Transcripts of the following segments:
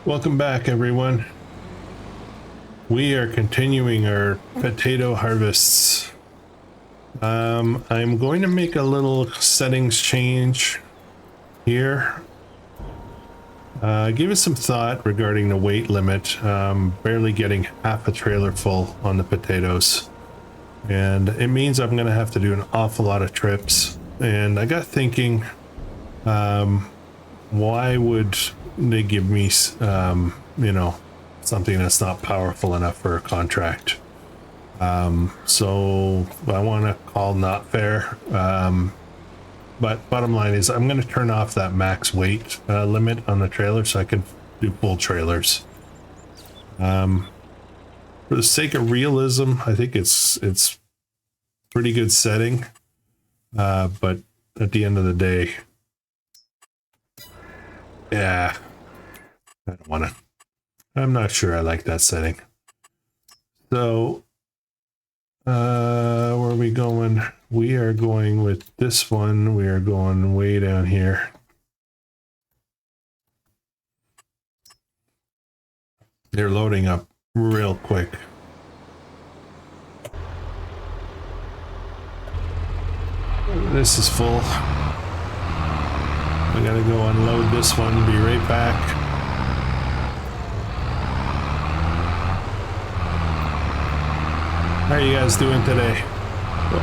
Welcome back, everyone. We are continuing our potato harvests. I'm going to make a little settings change here. Give it some thought regarding the weight limit. Barely getting half a trailer full on the potatoes. And it means I'm going to have to do an awful lot of trips. And I got thinking, why would they give me, you know, something that's not powerful enough for a contract? So I want to call not fair. But bottom line is I'm going to turn off that max weight limit on the trailer so I can do full trailers. For the sake of realism, I think it's pretty good setting. But at the end of the day, yeah, I don't want to. I'm not sure I like that setting. So, where are we going? We are going with this one. We are going way down here. They're loading up real quick. This is full. I gotta go unload this one, be right back. How are you guys doing today?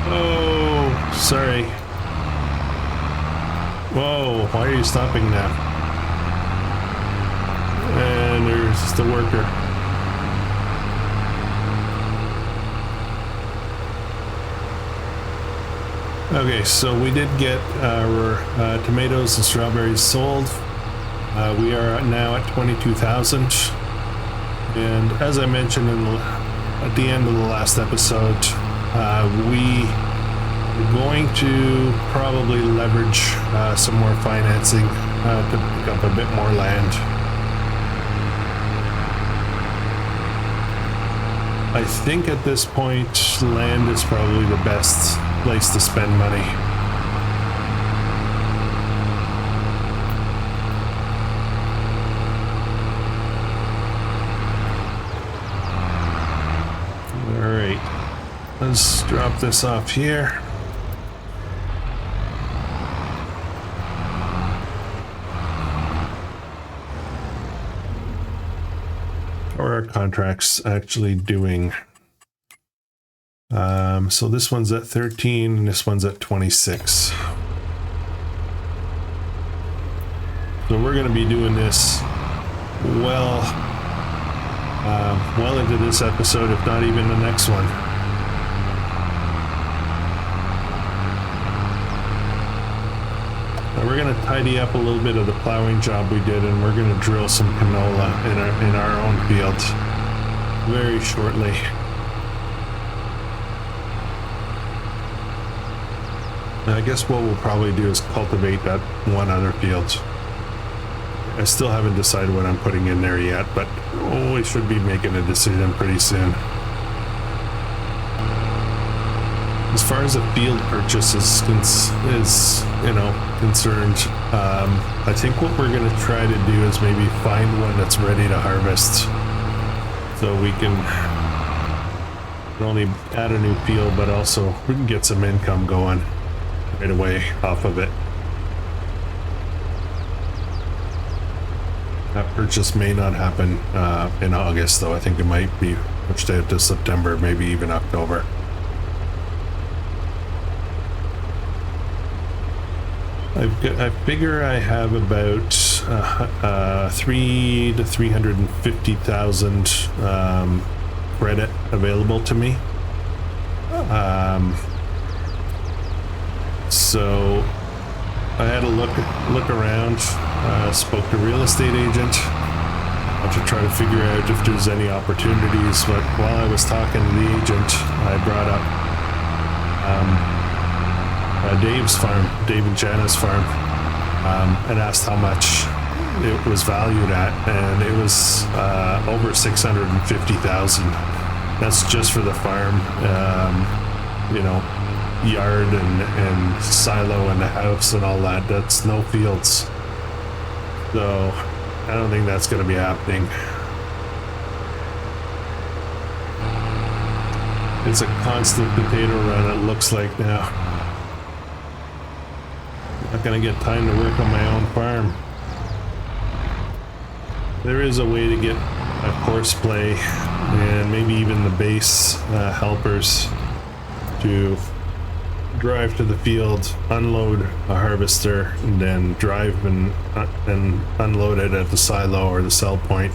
Oh, sorry. Whoa, why are you stopping now? And there's the worker. Okay, so we did get our tomatoes and strawberries sold. We are now at 22,000. And as I mentioned at the end of the last episode, we are going to probably leverage some more financing to pick up a bit more land. I think at this point, land is probably the best place to spend money. All right, let's drop this off here. How are our contracts actually doing? So this one's at 13 and this one's at 26. So we're going to be doing this well into this episode, if not even the next one. Now we're going to tidy up a little bit of the plowing job we did, and we're going to drill some canola in our own field very shortly. I guess what we'll probably do is cultivate that one other field. I still haven't decided what I'm putting in there yet, but we should be making a decision pretty soon. As far as a field purchase is concerned, I think what we're going to try to do is maybe find one that's ready to harvest, so we can not only add a new field, but also we can get some income going right away off of it. That purchase may not happen in August, though. I think it might be pushed out to September, maybe even October. I figure I have about 300,000 to 350,000 credit available to me. So I had a look around, spoke to a real estate agent to try to figure out if there's any opportunities. But while I was talking to the agent, I brought up Dave's farm, Dave and Jana's farm, and asked how much it was valued at, and it was over 650,000. That's just for the farm. yard and silo and a house and all that. That's no fields. So I don't think that's going to be happening. It's a constant potato run, it looks like now. Not going to get time to work on my own farm. There is a way to get a horseplay and maybe even the base helpers to drive to the field, unload a harvester, and then drive and unload it at the silo or the sell point.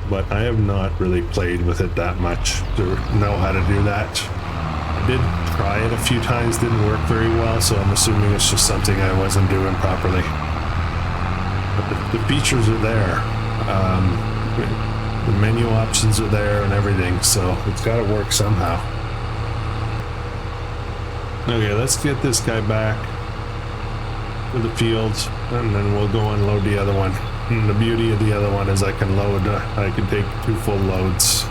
But I have not really played with it that much to know how to do that. I did try it a few times, didn't work very well, so I'm assuming it's just something I wasn't doing properly. But the features are there. The menu options are there and everything, so it's got to work somehow. Okay, let's get this guy back to the field, and then we'll go unload the other one. And the beauty of the other one is I can load, I can take 2 full loads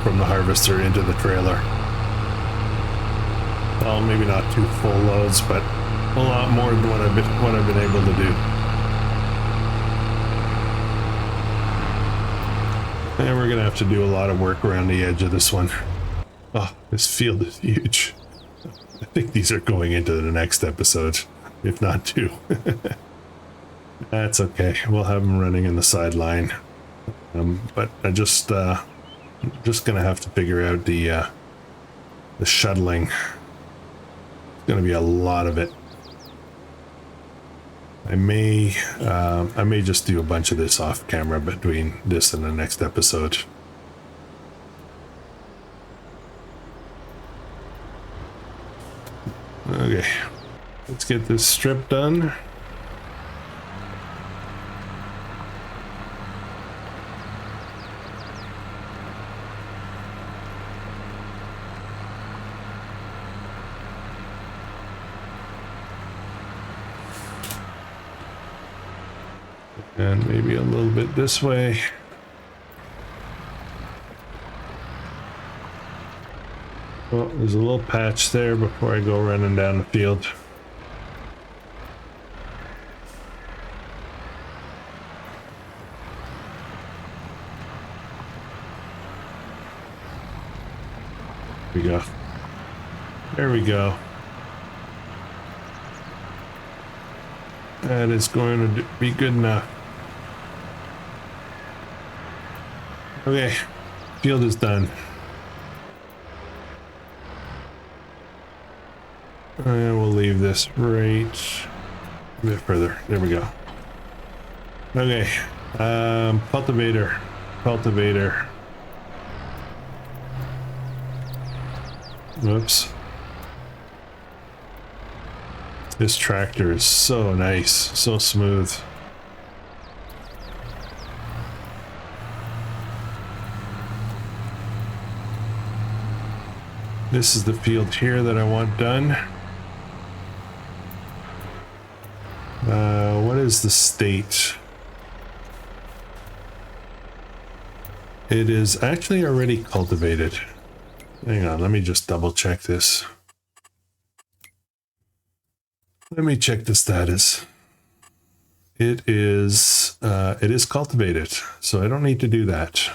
from the harvester into the trailer. Well, maybe not 2 full loads, but a lot more than what I've been able to do. And we're gonna have to do a lot of work around the edge of this one. Oh, this field is huge. I think these are going into the next episode, if not 2. That's okay. We'll have them running in the sideline. But I just gonna have to figure out the shuttling. It's gonna be a lot of it. I may just do a bunch of this off camera between this and the next episode. Okay, let's get this strip done. And maybe a little bit this way. Well, there's a little patch there before I go running down the field. There we go. There we go. That is going to be good enough. Okay, field is done. And we'll leave this right a bit further. There we go. Okay, cultivator. Whoops. This tractor is so nice, so smooth. This is the field here that I want done. What is the state? It is actually already cultivated. Hang on, let me just double check this. Let me check the status. It is cultivated, so I don't need to do that.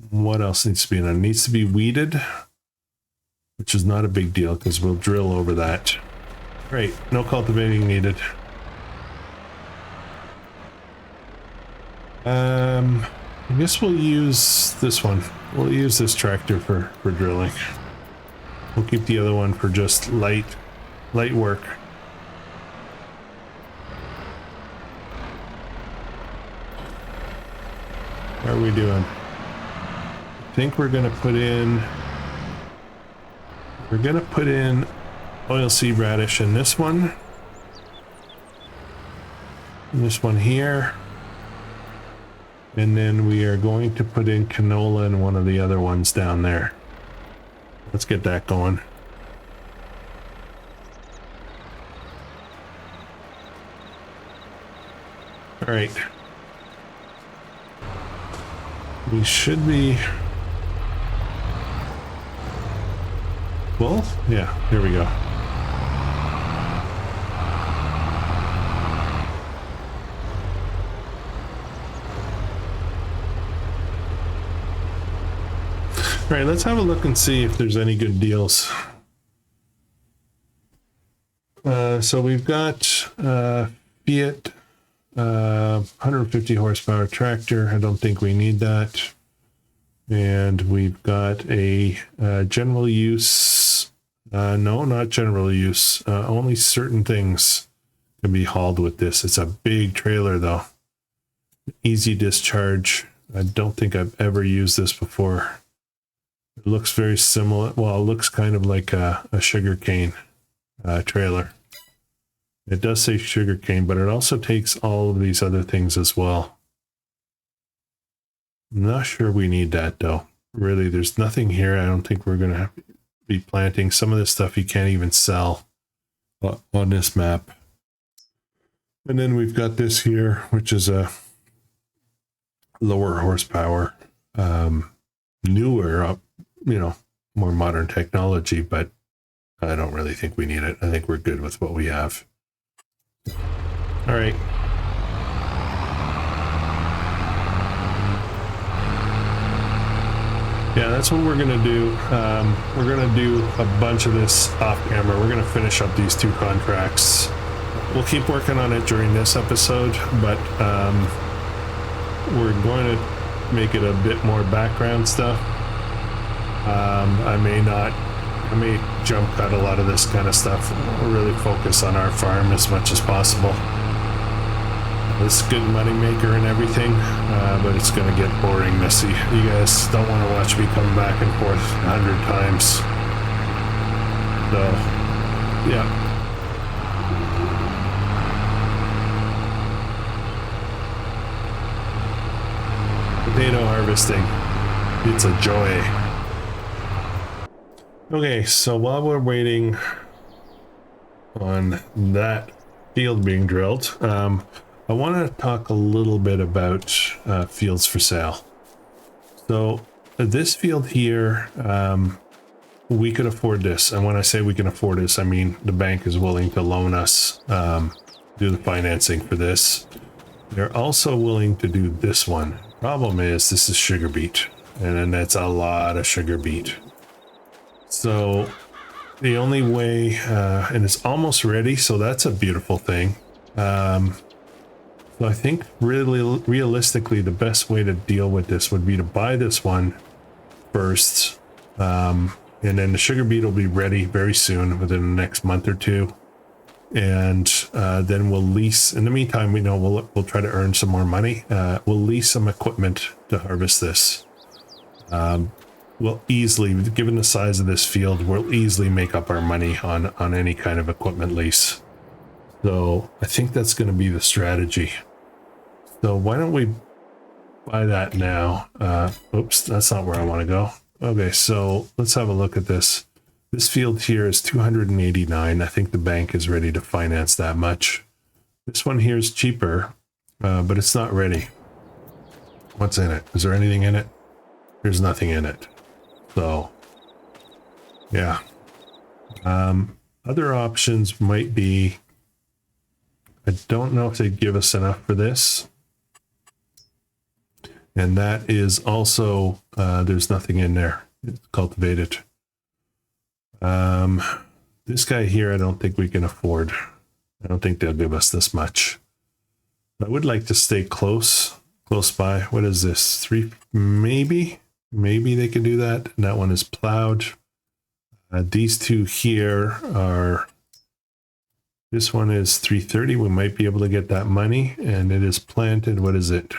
What else needs to be done? It needs to be weeded, which is not a big deal because we'll drill over that. Great, no cultivating needed. I guess we'll use this one. We'll use this tractor for drilling. We'll keep the other one for just light work. How are we doing? I think we're gonna put in oilseed radish in this one. And this one here. And then we are going to put in canola in one of the other ones down there. Let's get that going. All right. We should be Well, yeah, here we go. All right, let's have a look and see if there's any good deals. So we've got Fiat 150 horsepower tractor. I don't think we need that. And we've got a general use. No, not general use. Only certain things can be hauled with this. It's a big trailer though. Easy discharge. I don't think I've ever used this before. It looks very similar. Well, it looks kind of like a sugarcane trailer. It does say sugarcane, but it also takes all of these other things as well. I'm not sure we need that though. Really, there's nothing here. I don't think we're going to be planting. Some of this stuff you can't even sell on this map. And then we've got this here, which is a lower horsepower, newer, more modern technology, but I don't really think we need it. I think we're good with what we have. All right. Yeah, that's what we're going to do. We're going to do a bunch of this off camera. We're going to finish up these 2 contracts. We'll keep working on it during this episode, but we're going to make it a bit more background stuff. I may jump cut a lot of this kind of stuff. We'll really focus on our farm as much as possible. It's a good money maker and everything, but it's going to get boring messy. You guys don't want to watch me come back and forth 100 times. So, yeah. Potato harvesting. It's a joy. Okay, so while we're waiting on that field being drilled, I want to talk a little bit about fields for sale. So this field here, we could afford this. And when I say we can afford this, I mean the bank is willing to loan us, do the financing for this. They're also willing to do this one. Problem is, this is sugar beet, and then that's a lot of sugar beet. So the only way, and it's almost ready, so that's a beautiful thing. So I think really realistically the best way to deal with this would be to buy this one first, and then the sugar beet will be ready very soon, within the next month or 2, and then we'll lease. In the meantime, we'll try to earn some more money. We'll lease some equipment to harvest this. We'll easily, given the size of this field, we'll easily make up our money on any kind of equipment lease. So I think that's going to be the strategy. So why don't we buy that now? Oops, that's not where I want to go. Okay, so let's have a look at this. This field here is 289. I think the bank is ready to finance that much. This one here is cheaper, but it's not ready. What's in it? Is there anything in it? There's nothing in it. So, yeah. Other options might be, I don't know if they'd give us enough for this. And that is also, there's nothing in there. It's cultivated. This guy here, I don't think we can afford. I don't think they'll give us this much. I would like to stay close by. What is this? 3, maybe they can do that. And that one is plowed. These 2 here are, this one is 330. We might be able to get that money, and it is planted. What is it?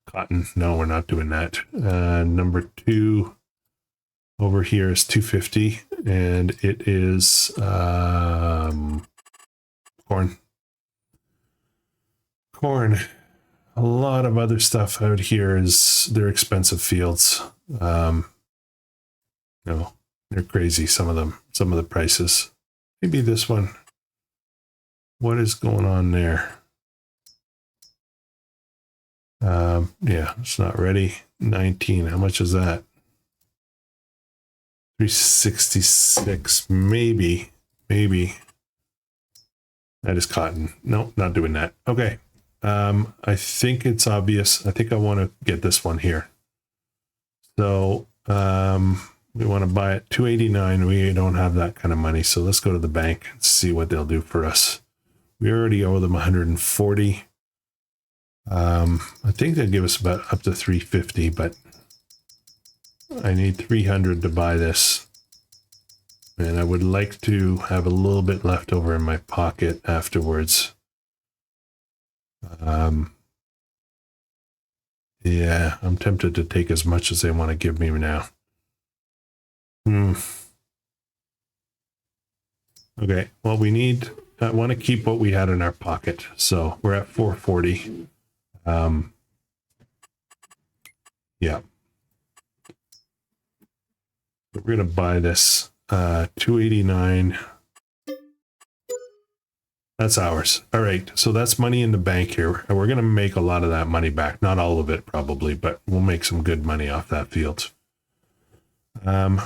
Cotton. No, we're not doing that. Number 2 over here is 250, and it is corn. A lot of other stuff out here is, they're expensive fields. No, they're crazy. Some of the prices. Maybe this one. What is going on there? Yeah, it's not ready. 19. How much is that? 366, maybe. That is cotton. No, not doing that. Okay. I think it's obvious. I think I want to get this one here. So we want to buy it 289. We don't have that kind of money. So let's go to the bank and see what they'll do for us. We already owe them 140. I think they'll give us about up to 350, but I need 300 to buy this. And I would like to have a little bit left over in my pocket afterwards. Yeah, I'm tempted to take as much as they want to give me now. Okay, well, I want to keep what we had in our pocket. So we're at 440. Yeah. We're going to buy this 289. That's ours. All right, so that's money in the bank here. And we're going to make a lot of that money back. Not all of it, probably, but we'll make some good money off that field.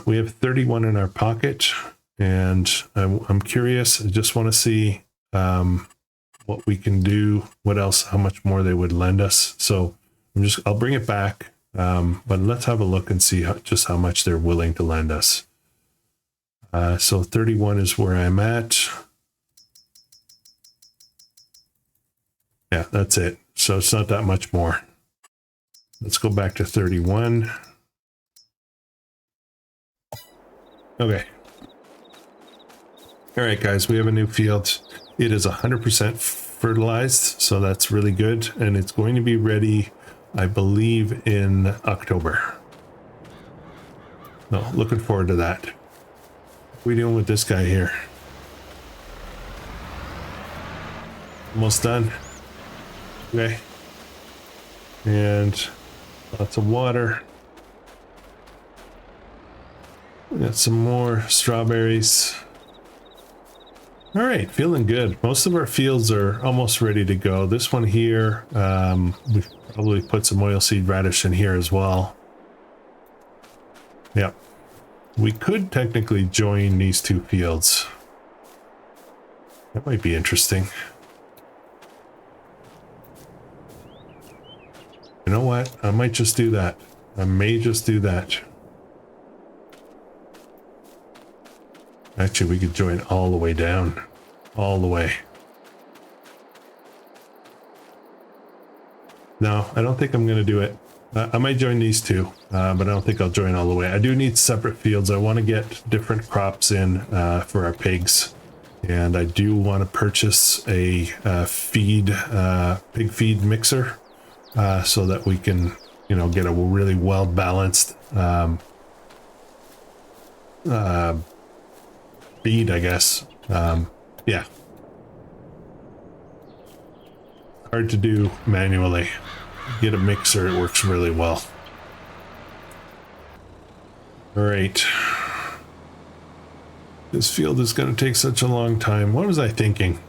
We have 31 in our pocket, and I'm curious. I just want to see what we can do. What else? How much more they would lend us. So I'll bring it back, but let's have a look and see just how much they're willing to lend us. So 31 is where I'm at. Yeah, that's it. So it's not that much more. Let's go back to 31. Okay. All right, guys, we have a new field. It is 100% fertilized, so that's really good. And it's going to be ready, I believe, in October. No, looking forward to that. What are we doing with this guy here? Almost done. Okay. And lots of water. We got some more strawberries. All right, feeling good. Most of our fields are almost ready to go. This one here, we've probably put some oilseed radish in here as well. Yep. We could technically join these two fields. That might be interesting. You know what? I might just do that. I may just do that. Actually, we could join all the way down. All the way. No, I don't think I'm going to do it. I might join these two, but I don't think I'll join all the way. I do need separate fields. I want to get different crops in for our pigs. And I do want to purchase a pig feed mixer so that we can, get a really well-balanced feed, I guess. Yeah. Hard to do manually. Get a mixer, it works really well. All right. This field is going to take such a long time. What was I thinking?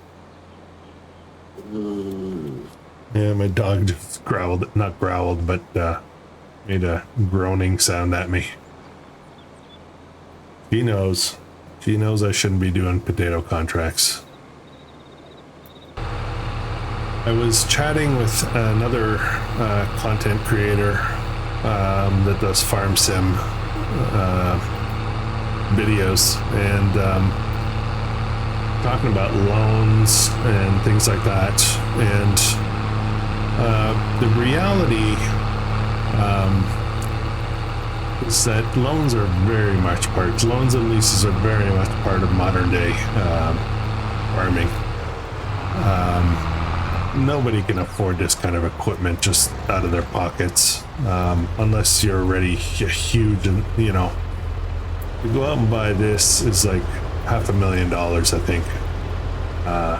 Yeah, my dog just growled, not growled, but made a groaning sound at me. He knows. She knows I shouldn't be doing potato contracts. I was chatting with another content creator that does farm sim videos, and talking about loans and things like that. And the reality is that loans are very much loans and leases are very much part of modern day farming. Nobody can afford this kind of equipment just out of their pockets, unless you're already huge, and to go out and buy this is like $500,000, I think,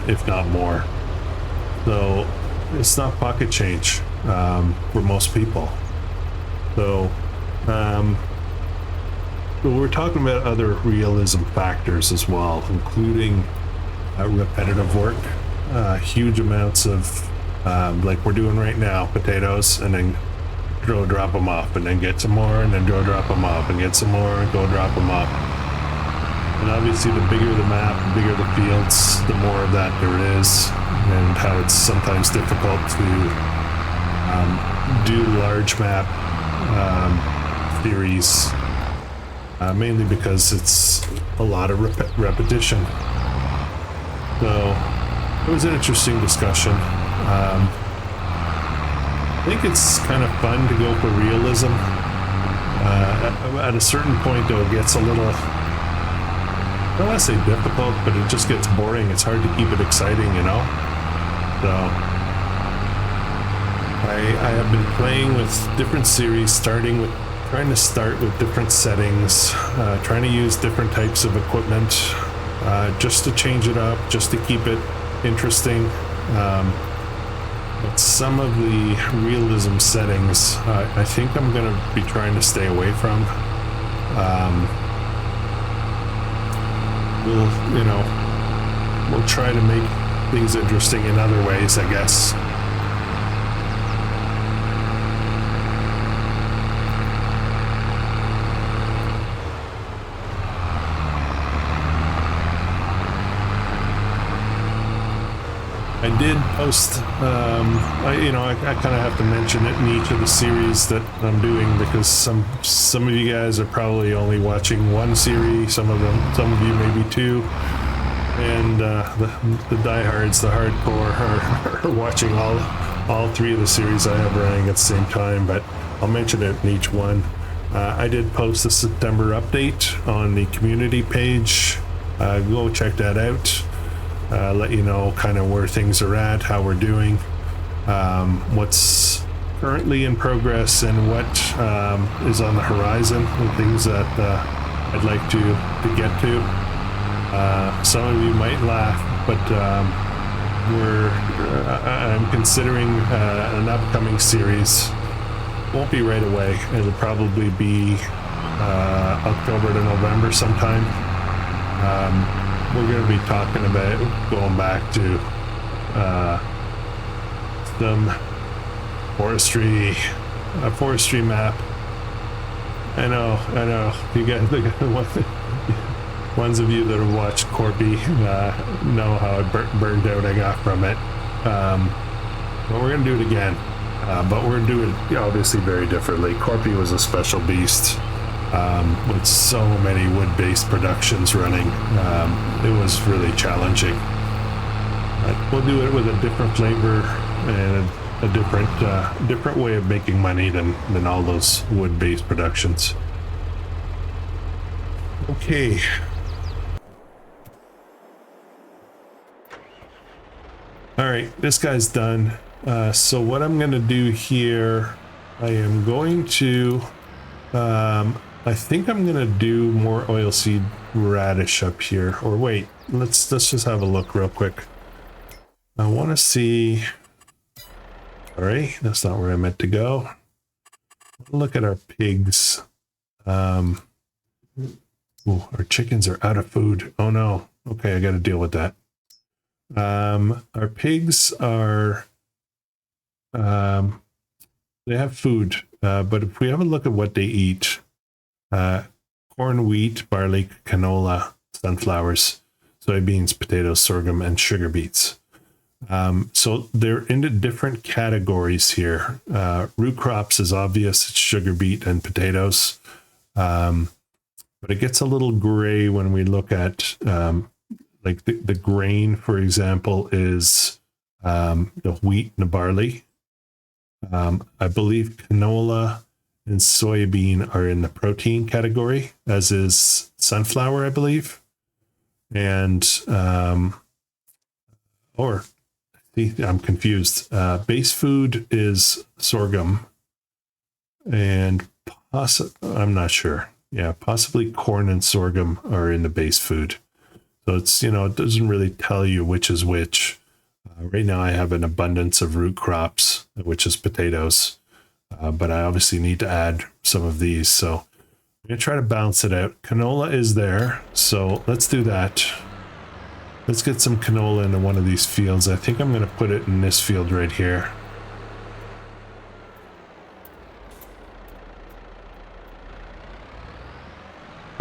if not more. So it's not pocket change for most people. So we're talking about other realism factors as well, including repetitive work, huge amounts of like we're doing right now, potatoes, and then go drop them off, and then get some more, and then go drop them off, and get some more, and go drop them off. And obviously the bigger the map, the bigger the fields, the more of that there is, and how it's sometimes difficult to do large map theories, mainly because it's a lot of repetition. So it was an interesting discussion. I think it's kind of fun to go for realism. At a certain point, though, it gets a little, I don't want to say difficult, but it just gets boring. It's hard to keep it exciting, you know? So I have been playing with different series, trying to start with different settings, trying to use different types of equipment, just to change it up, just to keep it interesting. But some of the realism settings, I think I'm going to be trying to stay away from. We'll try to make things interesting in other ways, I guess. I did post, I kind of have to mention it in each of the series that I'm doing, because some of you guys are probably only watching one series, some of you maybe two, and the diehards, the hardcore, are watching all three of the series I have running at the same time. But I'll mention it in each one. I did post the September update on the community page. Go check that out. Let you know kind of where things are at, how we're doing, what's currently in progress, and what is on the horizon, and things that I'd like to get to. Some of you might laugh, but I'm considering an upcoming series. Won't be right away. It'll probably be October to November sometime. We're going to be talking about going back to some forestry map. I know. You guys, the ones of you that have watched Corpy know how burned out I got from it. But we're going to do it again. But we're going to do it obviously very differently. Corpy was a special beast. With so many wood-based productions running, it was really challenging. But we'll do it with a different flavor and a different way of making money than all those wood-based productions. Okay. All right, this guy's done. So what I'm going to do here, I am going to. I think I'm gonna do more oilseed radish up here. Or wait, let's just have a look real quick. I want to see. Sorry, that's not where I meant to go. Look at our pigs. Ooh, our chickens are out of food. Oh no. Okay, I got to deal with that. Our pigs are. They have food, but if we have a look at what they eat. Corn, wheat, barley, canola, sunflowers, soybeans, potatoes, sorghum, and sugar beets. So they're into different categories here. Root crops is obvious, it's sugar beet and potatoes. But it gets a little gray when we look at like the grain, for example, is the wheat and the barley. I believe canola and soybean are in the protein category, as is sunflower, I believe. And, I'm confused. Base food is sorghum, and I'm not sure. Yeah, possibly corn and sorghum are in the base food. So it's, it doesn't really tell you which is which. Right now I have an abundance of root crops, which is potatoes. But I obviously need to add some of these, so I'm going to try to balance it out. Canola is there, so let's do that. Let's get some canola into one of these fields. I think I'm going to put it in this field right here.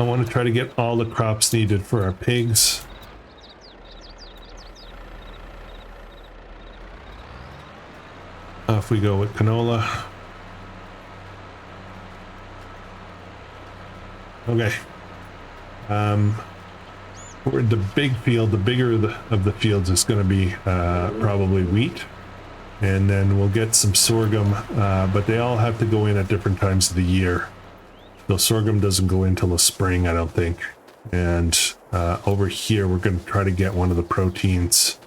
I want to try to get all the crops needed for our pigs. Off we go with canola. Okay. We're the big field, the bigger of the fields is going to be probably wheat. And then we'll get some sorghum, but they all have to go in at different times of the year. So sorghum doesn't go in till the spring, I don't think. And over here, we're going to try to get one of the proteins,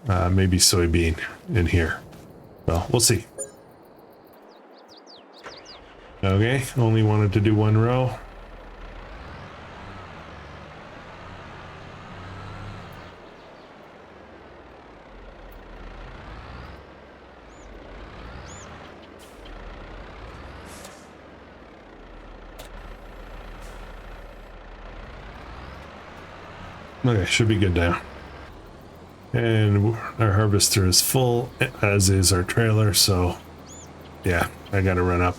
maybe soybean in here. Well, we'll see. Okay, only wanted to do one row. Okay, should be good now. And our harvester is full, as is our trailer, so yeah, I gotta run up.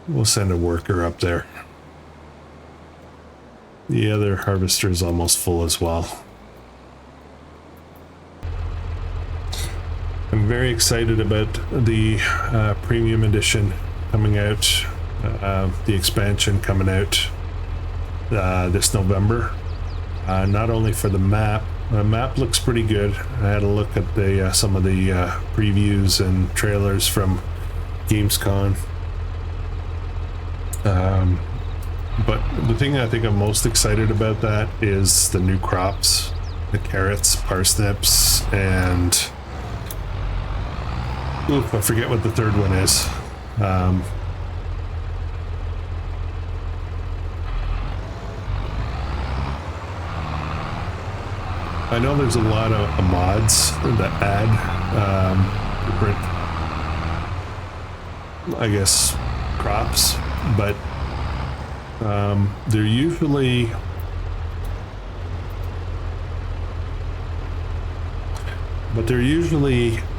We'll send a worker up there. The other harvester is almost full as well. I'm very excited about the premium edition coming out, the expansion coming out this November. Not only for the map looks pretty good. I had a look at the some of the previews and trailers from Gamescom. But the thing I think I'm most excited about that is the new crops, the carrots, parsnips, and I forget what the third one is. I know there's a lot of mods that add different, I guess, crops, but they're usually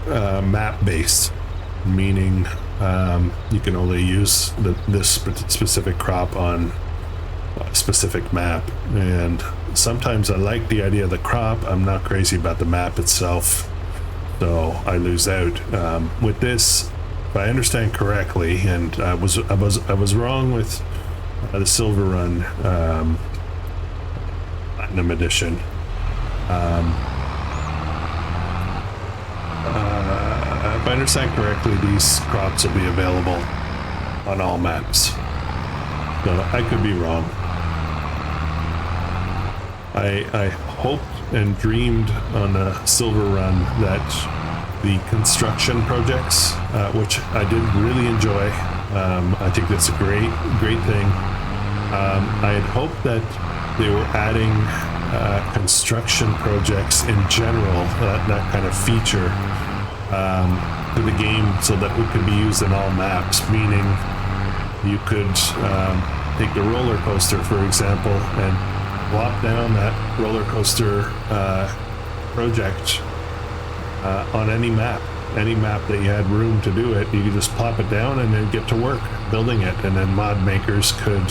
map based, meaning you can only use this specific crop on a specific map. And sometimes I like the idea of the crop. I'm not crazy about the map itself, so I lose out. With this, if I understand correctly, and I was wrong with the Silver Run Platinum Edition. If I understand correctly, these crops will be available on all maps. So I could be wrong. I hoped and dreamed on a Silver Run that the construction projects, which I did really enjoy, I think that's a great thing. I had hoped that they were adding construction projects in general, that kind of feature to the game, so that it could be used in all maps, meaning you could take the roller coaster, for example, and plop down that roller coaster project on any map that you had room to do it. You could just plop it down and then get to work building it, and then mod makers could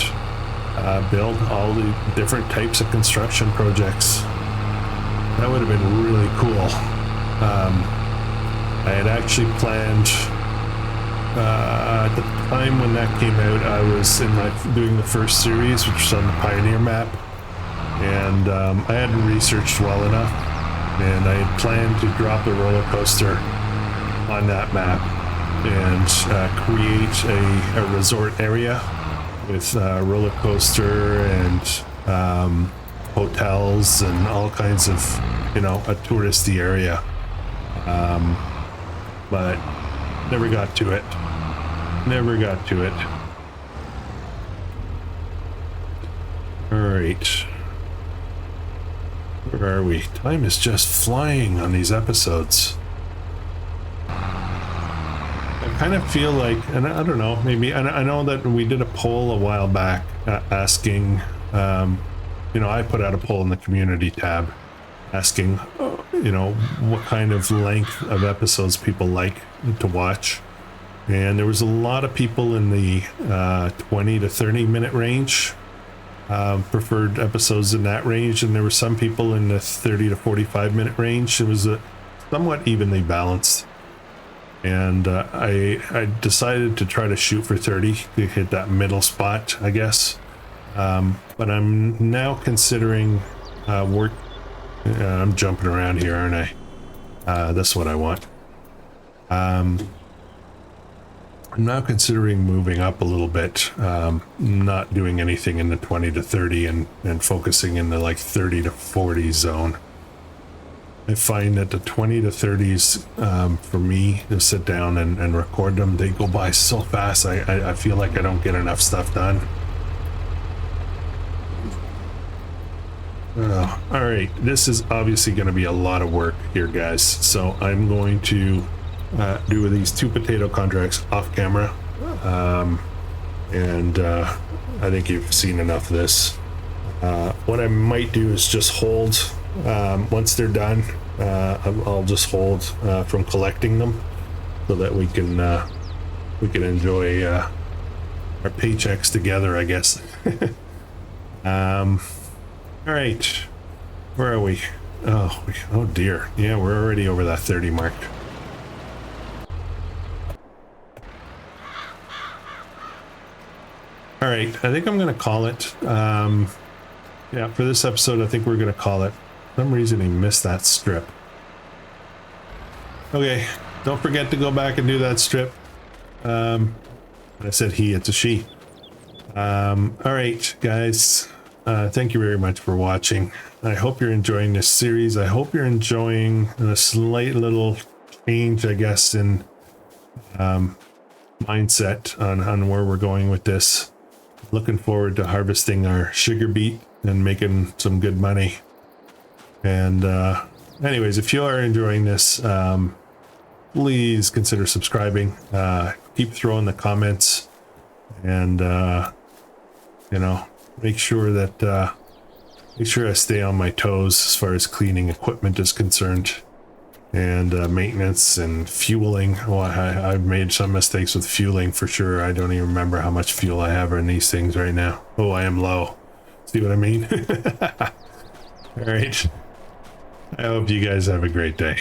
build all the different types of construction projects. That would have been really cool. I had actually planned at the time when that came out, I was doing the first series, which was on the Pioneer map, and I hadn't researched well enough, and I had planned to drop the roller coaster on that map and create a resort area with roller coaster and hotels and all kinds of, a touristy area, but never got to it. All right, where are we? Time is just flying on these episodes. I kind of feel like, and I don't know, maybe, I know that we did a poll a while back asking, I put out a poll in the community tab asking, what kind of length of episodes people like to watch. and there was a lot of people in the 20 to 30 minute range, preferred episodes in that range, and there were some people in the 30 to 45 minute range. It was somewhat evenly balanced, and I decided to try to shoot for 30 to hit that middle spot, I guess. But I'm now considering I'm jumping around here, aren't I? That's what I want. I'm now considering moving up a little bit, not doing anything in the 20 to 30 and focusing in the like 30 to 40 zone. I find that the 20 to 30s, for me to sit down and record them, they go by so fast. I feel like I don't get enough stuff done. All right, this is obviously going to be a lot of work here, guys. So I'm going to do these 2 potato contracts off camera, and I think you've seen enough of this. What I might do is just hold, once they're done, I'll just hold from collecting them, so that we can enjoy our paychecks together, I guess. All right, where are we? Oh dear. Yeah, we're already over that 30 mark. All right, I think I'm gonna call it. Yeah, for this episode, I think we're gonna call it. For some reason, he missed that strip. Okay, don't forget to go back and do that strip. I said he, it's a she. All right, guys. Thank you very much for watching. I hope you're enjoying this series. I hope you're enjoying the slight little change, I guess, in mindset on where we're going with this. Looking forward to harvesting our sugar beet and making some good money. And anyways, if you are enjoying this, please consider subscribing. Keep throwing the comments, and you know, make sure I stay on my toes as far as cleaning equipment is concerned, and maintenance and fueling. Oh, I've made some mistakes with fueling for sure. I don't even remember how much fuel I have in these things right now. Oh, I am low. See what I mean? All right. I hope you guys have a great day.